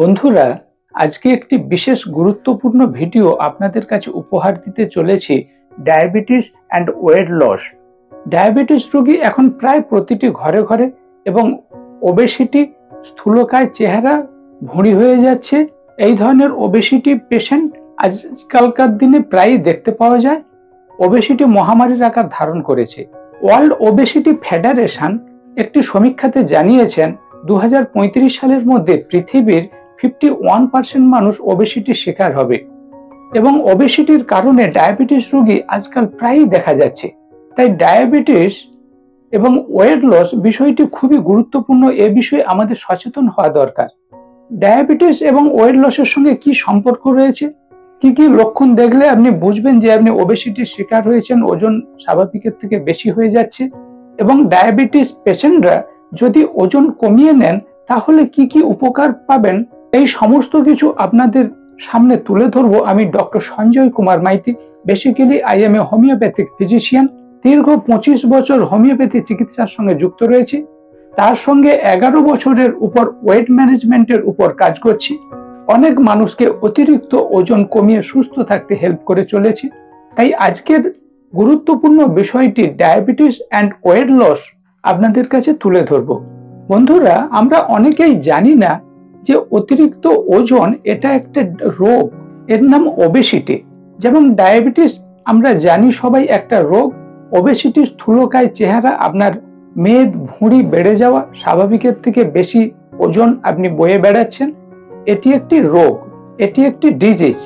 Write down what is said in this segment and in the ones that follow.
বন্ধুরা, আজকে একটি বিশেষ গুরুত্বপূর্ণ ভিডিও আপনাদের কাছে উপহার দিতে চলেছি। Diabetes and weight loss. Diabetes রোগী এখন প্রায় প্রতিটি ঘরে ঘরে এবং ওবেসিটি, স্থূলকায় চেহারা, ভুঁড়ি হয়ে যাচ্ছে। এই ধরনের ওবেসিটি পেশেন্ট আজকালকার দিনে প্রায়ই দেখতে পাওয়া যায়। ওবেসিটি মহামারীর আকার ধারণ করেছে। ওয়ার্ল্ড ওবেসিটি ফেডারেশন একটি সমীক্ষাতে জানিয়েছেন 2035 সালের মধ্যে পৃথিবীর 51% মানুষ ওবেসিটির শিকার হবে এবং ওবেসিটির কারণে ডায়াবেটিস রোগী আজকাল প্রায়ই দেখা যাচ্ছে। তাই ডায়াবেটিস এবং ওয়েট লস বিষয়টি খুবই গুরুত্বপূর্ণ। এ বিষয়ে আমাদের সচেতন হওয়া দরকার। ডায়াবেটিস এবং ওয়েট লসের সঙ্গে কি সম্পর্ক রয়েছে, কি কি লক্ষণ দেখলে আপনি বুঝবেন যে আপনি ওবেসিটির শিকার হয়েছেন, ওজন স্বাভাবিকের থেকে বেশি হয়ে যাচ্ছে, এবং ডায়াবেটিস পেশেন্টরা যদি ওজন কমিয়ে নেন তাহলে কি কি উপকার পাবেন, এই সমস্ত কিছু আপনাদের সামনে তুলে ধরবো। আমি doctor Sanjay Kumar Maiti. Basically I am a homeopathic physician. দীর্ঘ 25 বছর হোমিওপ্যাথি চিকিৎসার সঙ্গে যুক্ত রয়েছি। তার সঙ্গে 11 বছরের উপর ওয়েট ম্যানেজমেন্টের উপর কাজ করছি। অনেক মানুষকে অতিরিক্ত ওজন কমিয়ে সুস্থ থাকতে হেল্প করে চলেছি। তাই আজকের গুরুত্বপূর্ণ বিষয়টি ডায়াবেটিস অ্যান্ড ওয়েট লস আপনাদের কাছে তুলে ধরবো। বন্ধুরা, আমরা অনেকেই জানি না যে অতিরিক্ত ওজন এটা একটা রোগ, এর নাম ওবেসিটি। যেমন ডায়াবেটিস আমরা জানি সবাই একটা রোগ, ওবেসিটি স্থূলকায় চেহারা, আপনার মেদ, ভুঁড়ি বেড়ে যাওয়া, স্বাভাবিকের থেকে বেশি ওজন আপনি বয়ে বেড়াচ্ছেন, এটি একটি রোগ, এটি একটি ডিজিজ।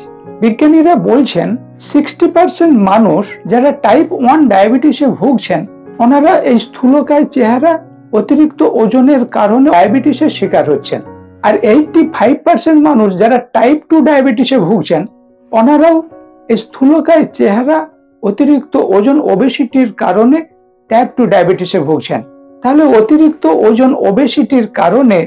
বিজ্ঞানীরা বলছেন 60% মানুষ যারা টাইপ 1 ডায়াবেটিসে ভুগছেন, ওনারা এই স্থূলকায় চেহারা, অতিরিক্ত ওজনের কারণে ডায়াবেটিসের শিকার হচ্ছেন। আর 85% মানুষ যারা টাইপ 2 ডায়াবেটিসে ভুগছেন, ওনারাও এই স্থূলকায় চেহারা, অতিরিক্ত ওজন, ওবেসিটির কারণে টাইপ 2 ডায়াবেটিসে ভুগছেন। তাহলে অতিরিক্ত ওজন, ওবেসিটির কারণে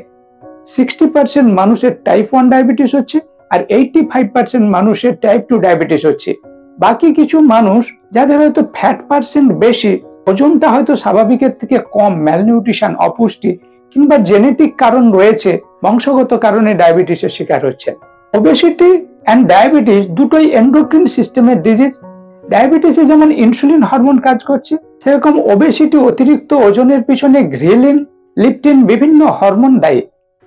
60% মানুষের টাইপ 1 ডায়াবেটিস হচ্ছে আর 85% মানুষের টাইপ 2 ডায়াবেটিস হচ্ছে। বাকি কিছু মানুষ যাদের হয়তো ফ্যাট পার্সেন্ট বেশি, ওজনটা হয়তো স্বাভাবিকের থেকে কম, ম্যালনিউট্রিশন, অপুষ্টি কিংবা জেনেটিক কারণ রয়েছে, বংশগত কারণে ডায়াবেটিসের শিকার হচ্ছে। ওবেসিটি অ্যান্ড ডায়াবেটিস দুটোই এন্ডোক্রিন সিস্টেমের ডিজিজ। ডায়াবেটিসে যেমন ইনসুলিন হরমোন কাজ করছে, সেরকম ওবেসিটি, অতিরিক্ত ওজনের পিছনে গ্রিলিন, লিপটিন, বিভিন্ন হরমোন দায়ী।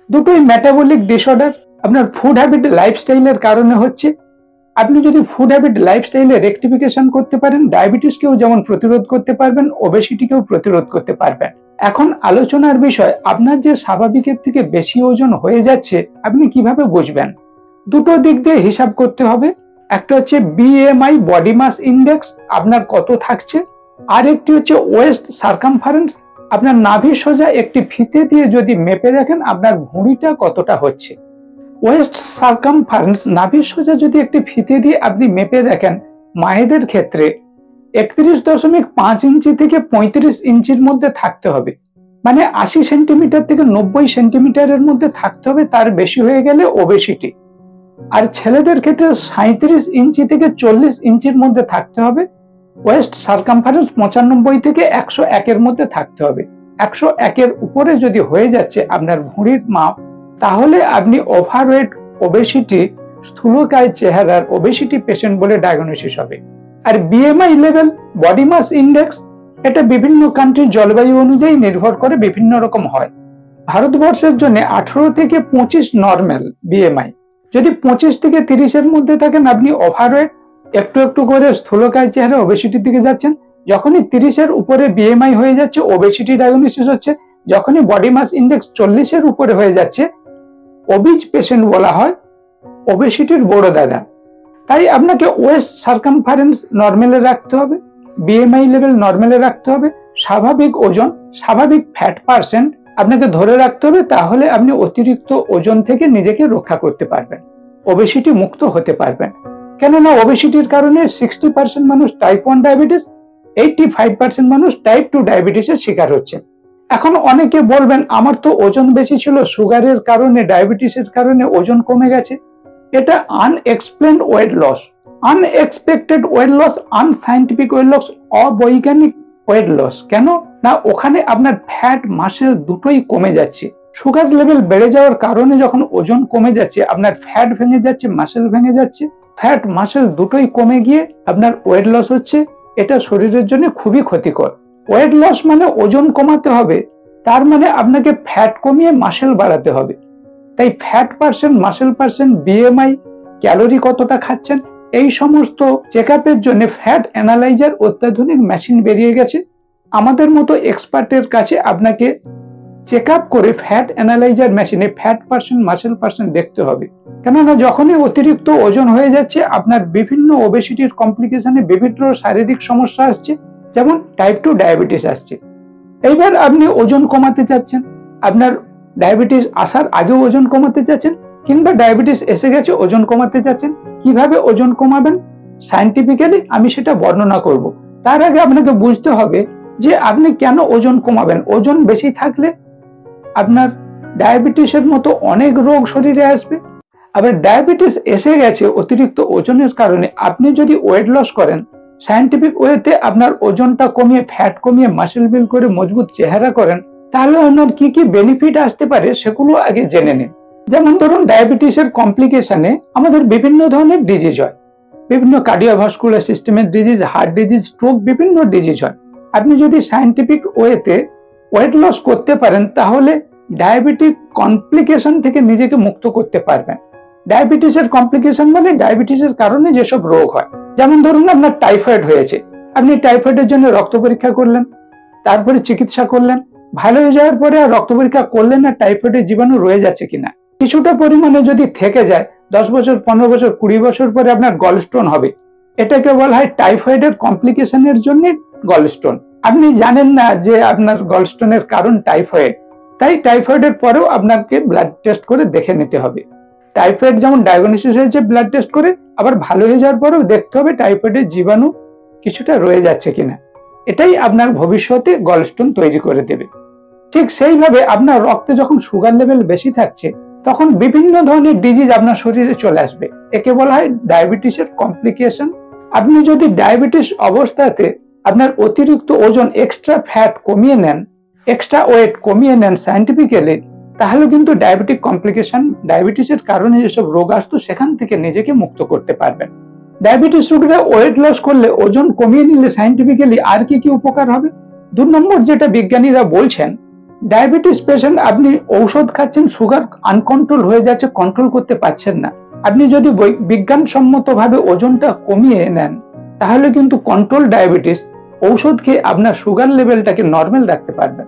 দুটোই মেটাবলিক ডিসঅর্ডার, আপনার ফুড হ্যাবিট, লাইফস্টাইলের কারণে হচ্ছে। আপনি যদি ফুড হ্যাবিট, লাইফস্টাইলে রেকটিফিকেশন করতে পারেন, ডায়াবেটিসকেও যেমন প্রতিরোধ করতে পারবেন, ওবেসিটিকেও প্রতিরোধ করতে পারবেন। এখন আলোচনার বিষয়, আপনার যে স্বাভাবিকের থেকে বেশি ওজন হয়ে যাচ্ছে আপনি কিভাবে বুঝবেন? দুটো দিক দিয়ে হিসাব করতে হবে। একটা হচ্ছে বিএমআই, বডি মাস ইন্ডেক্স, আপনার কত থাকছে। আর একটি হচ্ছে ওয়েস্ট সার্কামফারেন্স, আপনার নাভি সোজা একটি ফিতে দিয়ে যদি মেপে দেখেন আপনার ভুঁড়িটা কতটা হচ্ছে। ওয়েস্ট সার্কামফারেন্স, নাভি সোজা যদি একটি ফিতে দিয়ে আপনি মেপে দেখেন, মায়েদের ক্ষেত্রে 31.5 ইঞ্চি থেকে 35 ইঞ্চির মধ্যে থাকতে হবে। মানে 80 সেন্টিমিটার থেকে 90 সেন্টিমিটারের মধ্যে থাকতে হবে, তার বেশি হয়ে গেলে ওবেসিটি। আর ছেলেদের ক্ষেত্রে 37 ইঞ্চি থেকে 40 ইঞ্চির মধ্যে থাকতে হবে। ওয়েস্ট সার্কামফারেন্স 95 থেকে 101 এর মধ্যে থাকতে হবে। 101 এর উপরে যদি হয়ে যাচ্ছে আপনার ভুঁড়ির মাপ, তাহলে আপনি ওভারওয়েট, ওবেসিটি, স্থূলকায় চেহারার ওবেসিটি পেশেন্ট বলে ডায়াগনোসিস হবে। আর BMI level, body mass index, এটা বিভিন্ন কান্ট্রির জলবায়ু অনুযায়ী নির্ভর করে, বিভিন্ন রকম হয়। ভারতবর্ষের জন্য 18 থেকে 25 নরমাল বিএমআই। যদি 25 থেকে 30 এর মধ্যে থাকেন আপনি ওভারওয়েট, একটু একটু করে স্থূলকায় চেহারা, ওবেসিটির দিকে যাচ্ছেন। যখনই 30 এর উপরে বিএমআই হয়ে যাচ্ছে, ওবেসিটি ডায়াগনোসিস হচ্ছে। যখনই বডি মাস ইন্ডেক্স 40 এর উপরে হয়ে যাচ্ছে, ওবিজ পেশেন্ট বলা হয়, ওবেসিটির বড় দাদা। তাই আপনাকে ওয়েস্ট সার্কামফারেন্স নরমালে রাখতে হবে, বিএমআই লেভেল নরমালে রাখতে হবে, স্বাভাবিক ওজন, স্বাভাবিক ফ্যাট পার্সেন্ট আপনাকে ধরে রাখতে হবে। তাহলে আপনি অতিরিক্ত ওজন থেকে নিজেকে রক্ষা করতে পারবেন, ওবেসিটি মুক্ত হতে পারবেন। কেননা ওবেসিটির কারণে 60% মানুষ টাইপ 1 ডায়াবেটিস, 85% মানুষ টাইপ 2 ডায়াবেটিসের শিকার হচ্ছে। এখন অনেকে বলবেন, আমার তো ওজন বেশি ছিল, সুগারের কারণে, ডায়াবেটিসের কারণে ওজন কমে গেছে। এটা unexplained weight loss, unexpected weight loss, unscientific weight loss, অবৈজ্ঞানিক ওয়েট লস। কেন না, ওখানে আপনার ফ্যাট, মাসেল দুটোই কমে যাচ্ছে। সুগার লেভেল বেড়ে যাওয়ার কারণে যখন ওজন কমে যাচ্ছে, আপনার ফ্যাট ভেঙে যাচ্ছে, মাসেল ভেঙে যাচ্ছে, ফ্যাট মাসেল দুটোই কমে গিয়ে আপনার ওয়েট লস হচ্ছে। এটা শরীরের জন্য খুবই ক্ষতিকর। ওয়েট লস মানে ওজন কমাতে হবে, তার মানে আপনাকে ফ্যাট কমিয়ে মাসেল বাড়াতে হবে। তাই fat percent, muscle percent, BMI, calorie কতটা খাচ্ছেন, এই সমস্ত চেক আপের জন্য ফ্যাট অ্যানালাইজার অত্যাধুনিক মেশিন বেরিয়ে গেছে। আমাদের মতো এক্সপার্টের কাছে আপনাকে চেক আপ করে ফ্যাট অ্যানালাইজার মেশিনে ফ্যাট পার্সেন্ট, মাসেল পার্সেন্ট দেখতে হবে। কেননা যখনই অতিরিক্ত ওজন হয়ে যাচ্ছে, আপনার বিভিন্ন ওবেসিটির কমপ্লিকেশনে বিভিন্ন শারীরিক সমস্যা আসছে, যেমন টাইপ 2 ডায়াবেটিস আসছে। এইবার আপনি ওজন কমাতে চাচ্ছেন, আপনার ডায়াবেটিস আসার আগেও ওজন কমাতে চাচ্ছেন, কিংবা ডায়াবেটিস এসে গেছে ওজন কমাতে চাচ্ছেন। কিভাবে ওজন কমাবেন সায়েন্টিফিক্যালি আমি সেটা বর্ণনা করব। তার আগে আপনাকে বুঝতে হবে যে আপনি কেন ওজন কমাবেন। ওজন বেশি থাকলে আপনার ডায়াবেটিসের মতো অনেক রোগ শরীরে আসবে। আবার ডায়াবেটিস এসে গেছে অতিরিক্ত ওজনের কারণে, আপনি যদি ওয়েট লস করেন সায়েন্টিফিক ওয়েতে, আপনার ওজনটা কমিয়ে ফ্যাট কমিয়ে মাসেল বিল্ড করে মজবুত চেহারা করেন, তাহলে আপনার কি কি বেনিফিট আসতে পারে সেগুলো আগে জেনে নিন। যেমন ধরুন, ডায়াবেটিসের কমপ্লিকেশনে আমাদের বিভিন্ন ধরনের ডিজিজ হয়, বিভিন্ন কার্ডিওভাস্কুলার সিস্টেমের ডিজিজ, হার্ট ডিজিজ, স্ট্রোক, বিভিন্ন ডিজিজ হয়। আপনি যদি সায়েন্টিফিক ওয়েতে ওয়েট লস করতে পারেন, তাহলে ডায়াবেটিক কমপ্লিকেশন থেকে নিজেকে মুক্ত করতে পারবেন। ডায়াবেটিসের কমপ্লিকেশন মানে ডায়াবেটিসের কারণে যেসব রোগ হয়। যেমন ধরুন, আপনার টাইফয়েড হয়েছে, আপনি টাইফয়েডের জন্য রক্ত পরীক্ষা করলেন, তারপরে চিকিৎসা করলেন, ভালো হয়ে যাওয়ার পরে আর রক্ত পরীক্ষা করলেন না টাইফয়েডের জীবাণু রয়ে যাচ্ছে কিনা। কিছুটা পরিমাণে যদি থেকে যায়, 10 বছর, 15 বছর, 20 বছর পরে আপনার গলস্টোন হবে। এটাকে বলা হয় টাইফয়েডের কমপ্লিকেশনের জন্য গলস্টোন। আপনি জানেন না যে আপনার গলস্টোনের কারণ টাইফয়েড, তাই টাইফয়েডের পরেও আপনাকে ব্লাড টেস্ট করে দেখে নিতে হবে। টাইফয়েড যেমন ডায়াগনোসিস হয়েছে ব্লাড টেস্ট করে, আবার ভালো হয়ে যাওয়ার পরেও দেখতে হবে টাইফয়েডের জীবাণু কিছুটা রয়ে যাচ্ছে কিনা। এটাই আপনার ভবিষ্যতে গলস্টোন তৈরি করে দেবে। ঠিক সেইভাবে আপনার রক্তে যখন সুগার লেভেল বেশি থাকছে, তখন বিভিন্ন ধরনের ডিজিজ আপনার শরীরে চলে আসবে। একে বলা হয় ডায়াবেটিসের কমপ্লিকেশন। আপনি যদি ডায়াবেটিস অবস্থাতে আপনার অতিরিক্ত ওজন, এক্সট্রা ফ্যাট কমিয়ে নেন, এক্সট্রা ওয়েট কমিয়ে নেন সায়েন্টিফিক্যালি, তাহলে কিন্তু ডায়াবেটিক কমপ্লিকেশন, ডায়াবেটিসের কারণে যেসব রোগ আসতো সেখান থেকে নিজেকে মুক্ত করতে পারবেন। ডায়াবেটিস রোগীরা ওয়েট লস করলে, ওজন কমিয়ে নিলে সায়েন্টিফিক্যালি আর কি কি উপকার হবে? 2 নম্বর যেটা বিজ্ঞানীরা বলছেন, ডায়াবেটিস পেশেন্ট, আপনি ঔষধ খাচ্ছেন, সুগার আনকন্ট্রোল হয়ে যাচ্ছে, কন্ট্রোল করতে পারছেন না। আপনি যদি বিজ্ঞানসম্মতভাবে ওজনটা কমিয়ে নেন, তাহলে কিন্তু কন্ট্রোল ডায়াবেটিস ঔষধ খেয়ে আপনার সুগার লেভেলটাকে নর্মাল রাখতে পারবেন।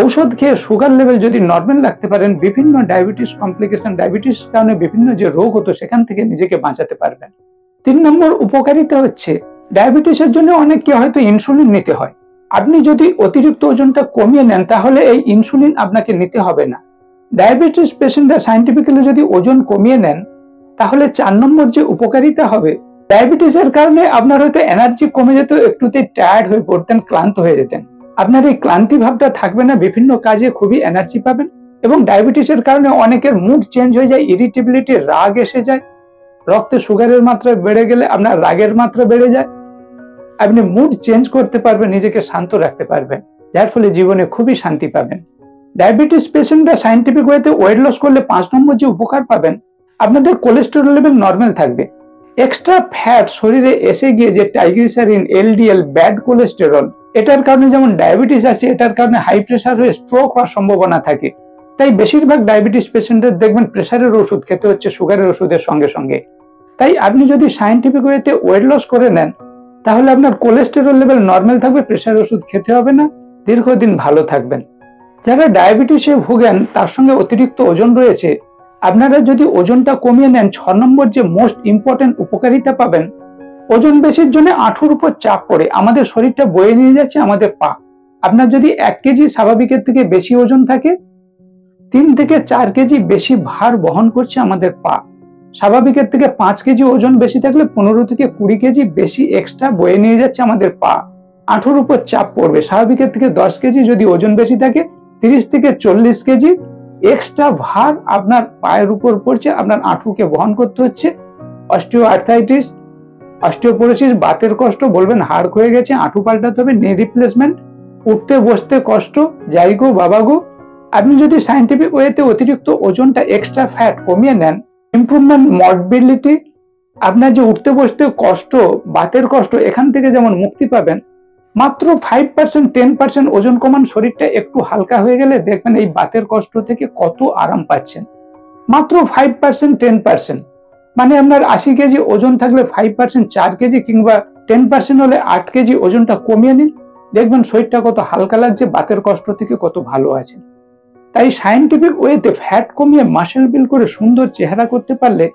ঔষধ খেয়ে সুগার লেভেল যদি নর্মাল রাখতে পারেন, বিভিন্ন ডায়াবেটিস কমপ্লিকেশন, ডায়াবেটিস কারণে বিভিন্ন যে রোগ হতো সেখান থেকে নিজেকে বাঁচাতে পারবেন। 3 নম্বর উপকারিতা হচ্ছে, ডায়াবেটিসের জন্য অনেককে হয়তো ইনসুলিন নিতে হয়। আপনি যদি অতিরিক্ত ওজনটা কমিয়ে নেন, তাহলে এই ইনসুলিন আপনাকে নিতে হবে না। ডায়াবেটিস পেশেন্টরা সায়েন্টিফিক্যালি যদি ওজন কমিয়ে নেন, তাহলে 4 নম্বর যে উপকারিতা হবে, ডায়াবেটিসের কারণে আপনার হয়তো এনার্জি কমে যেত, একটুতেই টায়ার্ড হয়ে পড়তেন, ক্লান্ত হয়ে যেতেন। আপনার এই ক্লান্তি ভাবটা থাকবে না, বিভিন্ন কাজে খুবই এনার্জি পাবেন। এবং ডায়াবেটিসের কারণে অনেকের মুড চেঞ্জ হয়ে যায়, ইরিটেবিলিটি, রাগ এসে যায়। রক্তে সুগারের মাত্রা বেড়ে গেলে আপনার রাগের মাত্রা বেড়ে যায়। আপনি মুড চেঞ্জ করতে পারবেন, নিজেকে শান্ত রাখতে পারবেন, যার ফলে জীবনে খুবই শান্তি পাবেন। ডায়াবেটিস পেশেন্টরা সায়েন্টিফিক ওয়েতে ওয়েট লস করলে 5 নম্বর যে উপকার পাবেন, আপনাদের কোলেস্টেরল লেভেল নর্মাল থাকবে। এক্সট্রা ফ্যাট শরীরে এসে গিয়ে যে ট্রাইগ্লিসারিন, এলডিএল, ব্যাড কোলেস্টেরল, এটার কারণে যেমন ডায়াবেটিস আছে, এটার কারণে হাই প্রেসার হয়ে স্ট্রোক হওয়ার সম্ভাবনা থাকে। তাই বেশিরভাগ ডায়াবেটিস পেশেন্টদের দেখবেন প্রেসারের ওষুধ খেতে হচ্ছে সুগারের ওষুধের সঙ্গে সঙ্গে। তাই আপনি যদি সায়েন্টিফিক ওয়েতে ওয়েট লস করে নেন, তাহলে আপনার কোলেস্টেরল লেভেল নর্মাল থাকবে, প্রেসারের ওষুধ খেতে হবে না, দীর্ঘদিন ভালো থাকবেন। যারা ডায়াবেটিসে ভুগেন, তার সঙ্গে অতিরিক্ত ওজন রয়েছে, আপনারা যদি ওজনটা কমিয়ে নেন, 6 নম্বর যে মোস্ট ইম্পর্টেন্ট উপকারিতা পাবেন, ওজন বেশির জন্য আঁঠুর উপর চাপ পড়ে আমাদের শরীরটা বয়ে নিয়ে যাচ্ছে আমাদের পা। আপনার যদি 1 কেজি স্বাভাবিকের থেকে বেশি ওজন থাকে, 3 থেকে 4 কেজি বেশি ভার বহন করছে আমাদের পা। স্বাভাবিকের থেকে 5 কেজি ওজন বেশি থাকলে 15 থেকে 20 কেজি বেশি এক্সট্রা বয়ে নিয়ে যাচ্ছে আমাদের পা। আঁঠুর উপর চাপ পড়বে। স্বাভাবিকের থেকে 10 কেজি যদি ওজন বেশি থাকে, 30 থেকে 40 কেজি এক্সট্রা ভার আপনার পায়ের উপর পড়ছে, আপনার আঁঠুকে বহন করতে হচ্ছে। অস্টিও আর্থাইটিস, অস্টিওপোরোসিস, বাতের কষ্ট, বলবেন হাড় ক্ষয়ে গেছে, আঁঠু পাল্টাতে হবে, নি রিপ্লেসমেন্ট, উঠতে বসতে কষ্ট, যাই গো বাবা গো, আপনি যদি সায়েন্টিফিক ওয়েতে অতিরিক্ত ওজনটা এক্সট্রা ফ্যাট কমিয়ে নেন, ইমপ্রুভমেন্ট মোবিলিটি, আপনার যে উঠতে বসতে কষ্ট, বাতের কষ্ট, এখান থেকে যেমন মুক্তি পাবেন, মাত্র 5% 10% ওজন কমান, শরীরটা একটু হালকা হয়ে গেলে দেখবেন এই বাতের কষ্ট থেকে কত আরাম পাচ্ছেন। মাত্র 5% 10%, মানে আপনার 80 কেজি ওজন থাকলে 5% 4 কেজি কিংবা 10% হলে 8 কেজি ওজনটা কমিয়ে নিন, দেখবেন শরীরটা কত হালকা লাগছে, বাতের কষ্ট থেকে কত ভালো আছেন। তাই সায়েন্টিফিক ওয়েতে ফ্যাট কমিয়ে মাসেল বিল্ড করে সুন্দর চেহারা করতে পারলে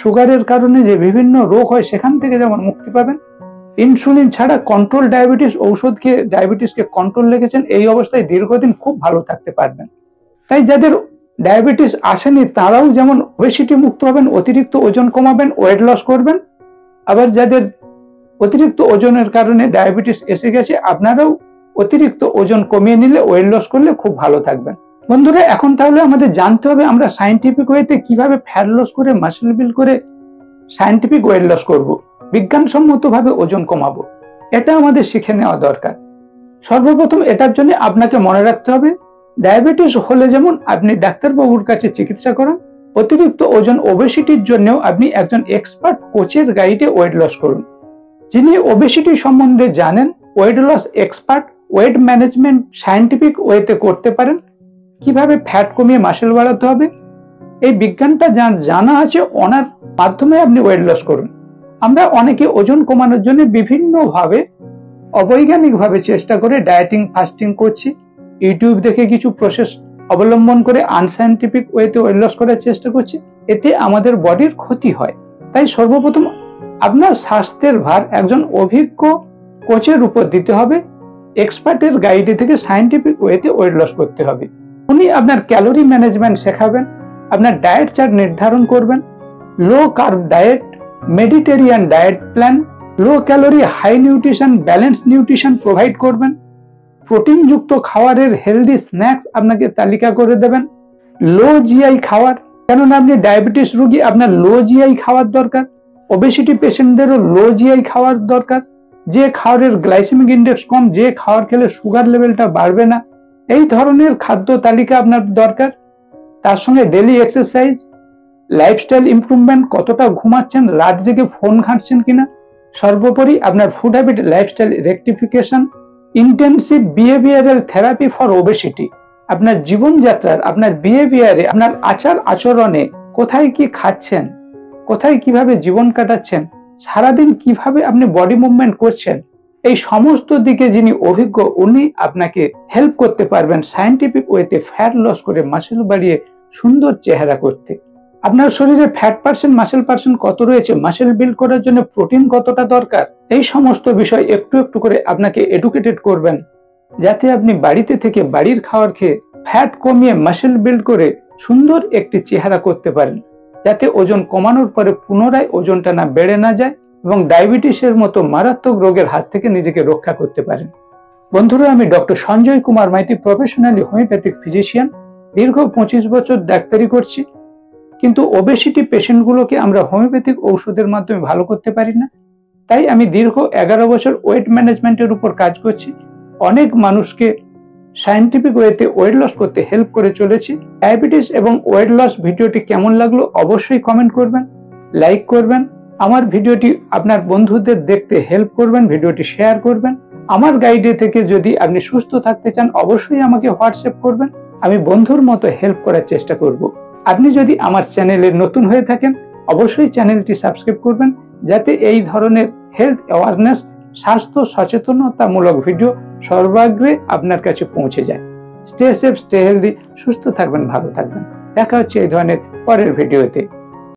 সুগারের কারণে যে বিভিন্ন রোগ হয় সেখান থেকে যেমন মুক্তি পাবেন। ইনসুলিন ছাড়া কন্ট্রোল ডায়াবেটিস ওষুধ খেয়ে ডায়াবেটিসকে কন্ট্রোল রেখেছেন, এই অবস্থায় দীর্ঘদিন খুব ভালো থাকতে পারবেন। তাই যাদের ডায়াবেটিস আসেনি তারাও যেমন ওবেসিটি মুক্ত হবেন, অতিরিক্ত ওজন কমাবেন, ওয়েট লস করবেন। আবার যাদের অতিরিক্ত ওজনের কারণে ডায়াবেটিস এসে গেছে, আপনারাও অতিরিক্ত ওজন কমিয়ে নিলে, ওয়েট লস করলে খুব ভালো থাকবেন। বন্ধুরা, এখন তাহলে আমাদের জানতে হবে আমরা সায়েন্টিফিক ওয়েতে কিভাবে ফ্যাট লস করে মাসেল বিল্ড করে সায়েন্টিফিক ওয়েট লস করব, বিজ্ঞানসম্মতভাবে ওজন কমাবো। এটা আমাদের শিখে নেওয়া দরকার। সর্বপ্রথম এটার জন্য আপনাকে মনে রাখতে হবে, ডায়াবেটিস হলে যেমন আপনি ডাক্তারবাবুর কাছে চিকিৎসা করান, অতিরিক্ত ওজন ওবেসিটির জন্যও আপনি একজন এক্সপার্ট কোচের গাইডে ওয়েট লস করুন, যিনি ওবেসিটি সম্বন্ধে জানেন, weight loss expert, weight management scientific ওয়েতে করতে পারেন, কিভাবে ফ্যাট কমিয়ে মাসেল বাড়াতে হবে, এই বিজ্ঞানটা জানা আছে, ওনার মাধ্যমে আপনি ওয়েট লস করুন। আমরা অনেকে ওজন কমানোর জন্য বিভিন্নভাবে অবৈজ্ঞানিকভাবে চেষ্টা করে ডায়েটিং ফাস্টিং করছি, ইউটিউব দেখে কিছু প্রসেস অবলম্বন করে আনসায়েন্টিফিক ওয়েতে ওয়েট লস করার চেষ্টা করছি, এতে আমাদের বডির ক্ষতি হয়। তাই সর্বপ্রথম আপনার স্বাস্থ্যের ভার একজন অভিজ্ঞ কোচের উপর দিতে হবে, এক্সপার্টের গাইডে থেকে সায়েন্টিফিক ওয়েতে ওয়েট লস করতে হবে। উনি আপনার ক্যালোরি ম্যানেজমেন্ট শেখাবেন, আপনার ডায়েট চার্ট নির্ধারণ করবেন, low carb diet, mediterranean diet plan, low calorie high nutrition balance nutrition provide করবেন, প্রোটিন যুক্ত খাবারের হেলদি স্ন্যাক্স আপনাকে তালিকা করে দেবেন, লো জিআই খাবার, কেননা আপনি ডায়াবেটিস রোগী, আপনার লো জিআই খাওয়ার দরকার, ওবেসিটি পেশেন্টদেরও লো জিআই খাওয়ার দরকার, যে খাবারের গ্লাইসেমিক ইন্ডেক্স কম, যে খাবার খেলে সুগার লেভেলটা বাড়বে না, এই ধরনের খাদ্য তালিকা আপনার দরকার। তার সঙ্গে ডেইলি এক্সারসাইজ, লাইফস্টাইল ইমপ্রুভমেন্ট, কতটা ঘুমাচ্ছেন, রাত জেগে ফোন ঘাঁটছেন কিনা, সর্বোপরি আপনার food habit lifestyle rectification, intensive behavioural therapy for obesity, আপনার জীবনযাত্রার, আপনার বিহেভিয়ারে, আপনার আচার আচরণে কোথায় কি খাচ্ছেন, কোথায় কিভাবে জীবন কাটাচ্ছেন, সারাদিন কিভাবে আপনি বডি মুভমেন্ট করছেন, এই সমস্ত দিকে যিনি অভিজ্ঞ, উনি আপনাকে হেল্প করতে পারবেন সায়েন্টিফিক ওয়েতে ফ্যাট লস করে মাসেল বাড়িয়ে সুন্দর চেহারা করতে। আপনার শরীরে ফ্যাট পার্সেন্ট মাসেল পার্সেন্ট কত রয়েছে, মাসেল বিল্ড করার জন্য প্রোটিন কতটা দরকার, এই সমস্ত বিষয় একটু একটু করে আপনাকে এডুকেটেড করবেন, যাতে আপনি বাড়িতে থেকে বাড়ির খাবার খেয়ে ফ্যাট কমিয়ে মাসেল বিল্ড করে সুন্দর একটি চেহারা করতে পারেন, যাতে ওজন কমানোর পরে পুনরায় ওজনটা না বেড়ে না যায় এবং ডায়াবেটিসের মতো মারাত্মক রোগের হাত থেকে নিজেকে রক্ষা করতে পারেন। বন্ধুরা, আমি doctor Sanjay Kumar Maiti, professionally homeopathic physician, দীর্ঘ 25 বছর ডাক্তারি করছি, কিন্তু ওবেসিটি পেশেন্টগুলোকে আমরা হোমিওপ্যাথিক ঔষধের মাধ্যমে ভালো করতে পারি না। তাই আমি দীর্ঘ 11 বছর ওয়েট ম্যানেজমেন্টের উপর কাজ করছি, অনেক মানুষকে সায়েন্টিফিক ওয়েতে ওয়েট লস করতে হেল্প করে চলেছি। ডায়াবেটিস এবং ওয়েট লস ভিডিওটি কেমন লাগলো অবশ্যই কমেন্ট করবেন, লাইক করবেন, আমার ভিডিওটি আপনার বন্ধুদের দেখতে হেল্প করবেন, ভিডিওটি শেয়ার করবেন। আমার গাইডে থেকে যদি আপনি সুস্থ থাকতে চান অবশ্যই আমাকে হোয়াটসঅ্যাপ করবেন, আমি বন্ধুর মতো হেল্প করার চেষ্টা করব। আপনি যদি আমার চ্যানেলে নতুন হয়ে থাকেন অবশ্যই চ্যানেলটি সাবস্ক্রাইব করবেন, যাতে এই ধরনের হেলথ অ্যাওয়ারনেস, স্বাস্থ্য সচেতনতামূলক ভিডিও সর্বাগ্রে আপনার কাছে পৌঁছে যায়। স্টে সেফ, স্টে হেলদি, সুস্থ থাকবেন, ভালো থাকবেন। দেখা হচ্ছে এই ধরনের পরের ভিডিওতে।